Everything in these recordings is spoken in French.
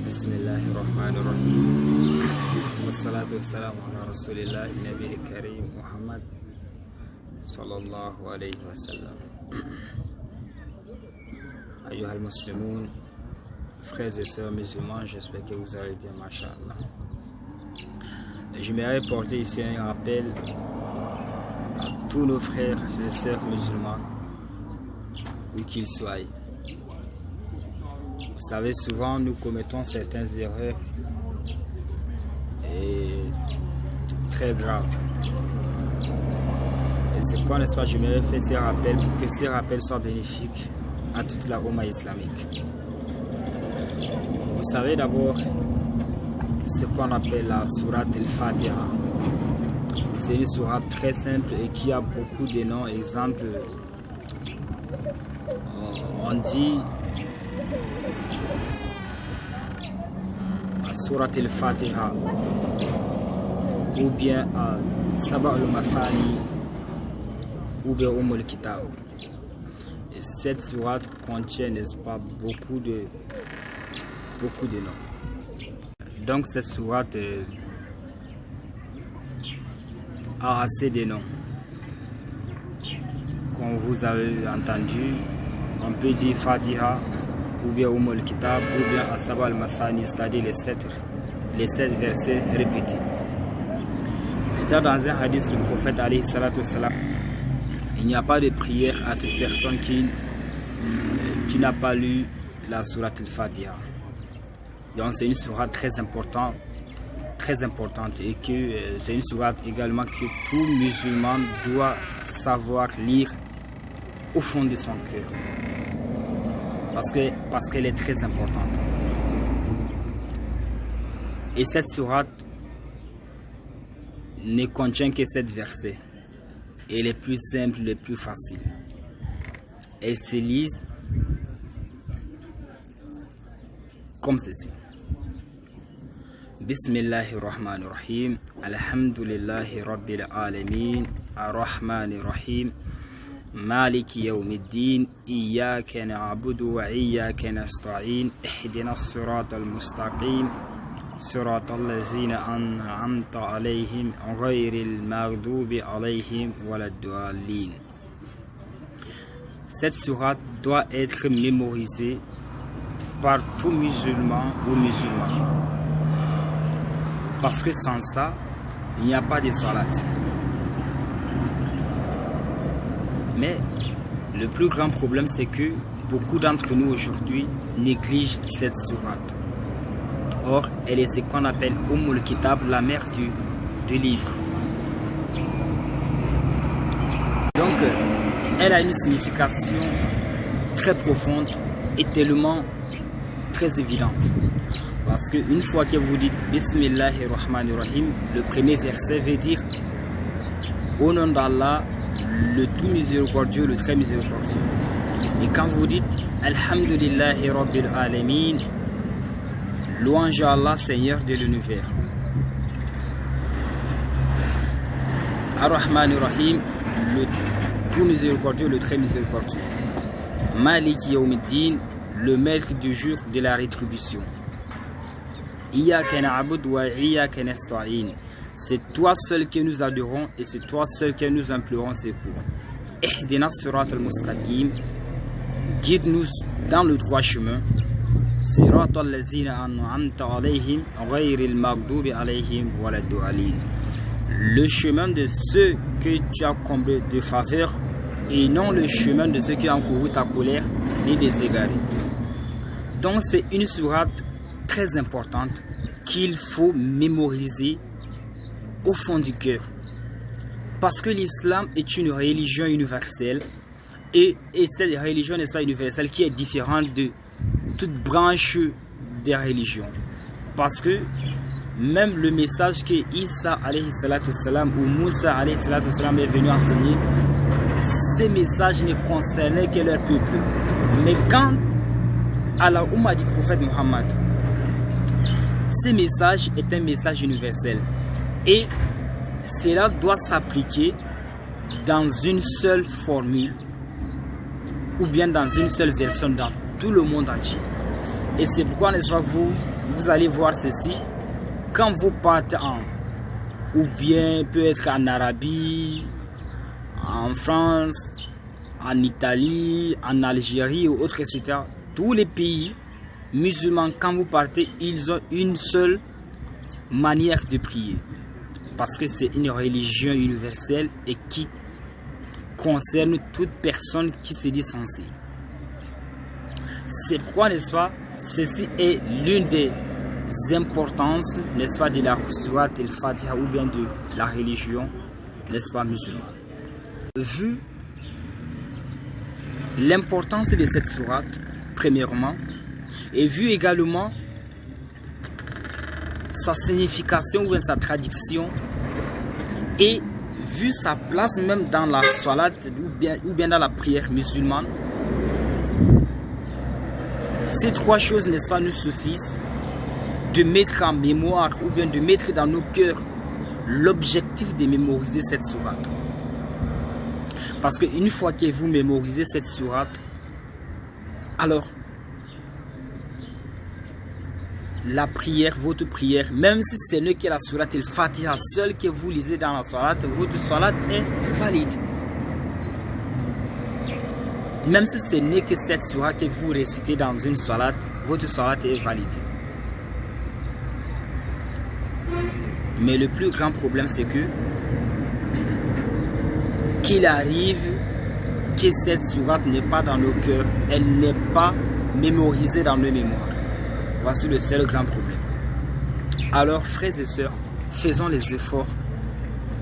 Bismillahirrahmanirrahim. Wassalatu wassalamu ala rasulillah nabi karim Muhammad sallallahu alayhi wa sallam. Ayyuhal muslimun, frères et sœurs musulmans, j'espère que vous allez bien, mashallah. J'aimerais porter ici un rappel à tous nos frères et sœurs musulmans, où qu'ils soient. Vous savez, souvent nous commettons certaines erreurs et très graves. Et c'est quoi, n'est-ce pas, j'aimerais faire ces rappels pour que ces rappels soient bénéfiques à toute la Oumma islamique. Vous savez d'abord ce qu'on appelle la sourate al-Fatiha. C'est une sourate très simple et qui a beaucoup de noms. Exemple, on dit Surat al-Fatiha ou bien Sabah al-Mathani ou bien al-Kitab. Et cette sourate contient, n'est-ce pas, beaucoup de noms. Donc cette sourate a assez de noms. Comme vous avez entendu, on peut dire Fatiha ou bien al-Kitab ou bien Sabah al-Mathani, c'est-à-dire les 16 versets répétés. Déjà dans un hadith du prophète alayhi salatu wassalam, il n'y a pas de prière à toute personne qui n'a pas lu la sourate al-Fatiha. Donc c'est une sourate très importante et que c'est une sourate également que tout musulman doit savoir lire au fond de son cœur. Parce qu'elle est très importante. Et cette sourate ne contient que 7 versets. Et les plus simples, les plus faciles. Elle se lise comme ceci. Bismillahirrahmanirrahim. Alhamdulillahi rabbil alamin. Ar-Rahmanirrahim. مالك يوم الدين إياك نعبد وإياك نستعين اهدنا الصراط المستقيم صراط الذين أنعمت عليهم غير المغضوب عليهم ولا الضالين. Cette sourate doit être mémorisée par tout musulman ou musulmane, parce que sans ça il n'y a pas de salat. Mais le plus grand problème, c'est que beaucoup d'entre nous aujourd'hui négligent cette sourate. Or, elle est ce qu'on appelle al-Kitab, la mère du livre. Donc, elle a une signification très profonde et tellement très évidente. Parce qu'une fois que vous dites Bismillahirrahmanirrahim, le premier verset veut dire au nom d'Allah, le tout miséricordieux, le très miséricordieux. Et quand vous dites Alhamdulillahi Rabbil Alamin, louange à Allah, Seigneur de l'univers. Ar-Rahmanir-Rahim, le tout miséricordieux, le très miséricordieux. Malik Yawmiddin, le maître du jour de la rétribution. Iyyaka na'budu wa iyyaka nasta'in. C'est toi seul que nous adorons et c'est toi seul que nous implorons secours. Ihdina sirat al-mustaqim, guide-nous dans le droit chemin. Sirat al-lazina an'amta alayhim ghayril maghdubi alayhim waladdallin. Le chemin de ceux que tu as comblés de faveur et non le chemin de ceux qui ont encouru ta colère ni des égarés. Donc c'est une sourate très importante qu'il faut mémoriser au fond du cœur, parce que l'islam est une religion universelle et cette religion, n'est-ce pas, universelle, qui est différente de toute branche des religions, parce que même le message que Isa alayhi salatu salam ou Moussa alayhi salatu salam est venu enseigner, ces messages ne concernaient que leur peuple. Mais quand à la Oumma du prophète Mohammed, ce message est un message universel. Et cela doit s'appliquer dans une seule formule ou bien dans une seule version dans tout le monde entier. Et c'est pourquoi, n'est-ce pas, vous vous allez voir ceci. Quand vous partez ou bien peut-être en Arabie, en France, en Italie, en Algérie ou autres, etc. Tous les pays musulmans, quand vous partez, ils ont une seule manière de prier. Parce que c'est une religion universelle et qui concerne toute personne qui se dit sensée. C'est pourquoi, n'est-ce pas, ceci est l'une des importances, n'est-ce pas, de la sourate al-Fatiha ou bien de la religion, n'est-ce pas, musulmane. Vu l'importance de cette sourate, premièrement, et vu également sa signification ou bien sa traduction, et vu sa place même dans la salat ou bien dans la prière musulmane, ces trois choses, n'est-ce pas, nous suffisent de mettre en mémoire ou bien de mettre dans nos cœurs l'objectif de mémoriser cette sourate. Parce qu'une fois que vous mémorisez cette sourate, alors la prière, votre prière, même si ce n'est que la sourate al-Fatiha seule que vous lisez dans la sourate, votre sourate est valide. Même si ce n'est que cette sourate que vous récitez dans une sourate, votre sourate est valide. Mais le plus grand problème, c'est que qu'il arrive que cette sourate n'est pas dans nos cœurs, elle n'est pas mémorisée dans nos mémoires. Voici le seul grand problème. Alors, frères et sœurs, faisons les efforts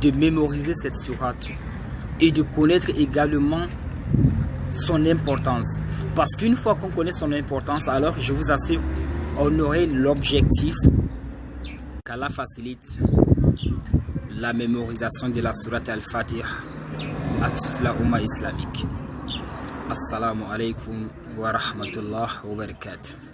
de mémoriser cette sourate et de connaître également son importance. Parce qu'une fois qu'on connaît son importance, alors je vous assure, on aurait l'objectif qu'Allah facilite la mémorisation de la sourate al-Fatiha à toute la Ummah islamique. Assalamu alaikum wa rahmatullah wa barakatuh.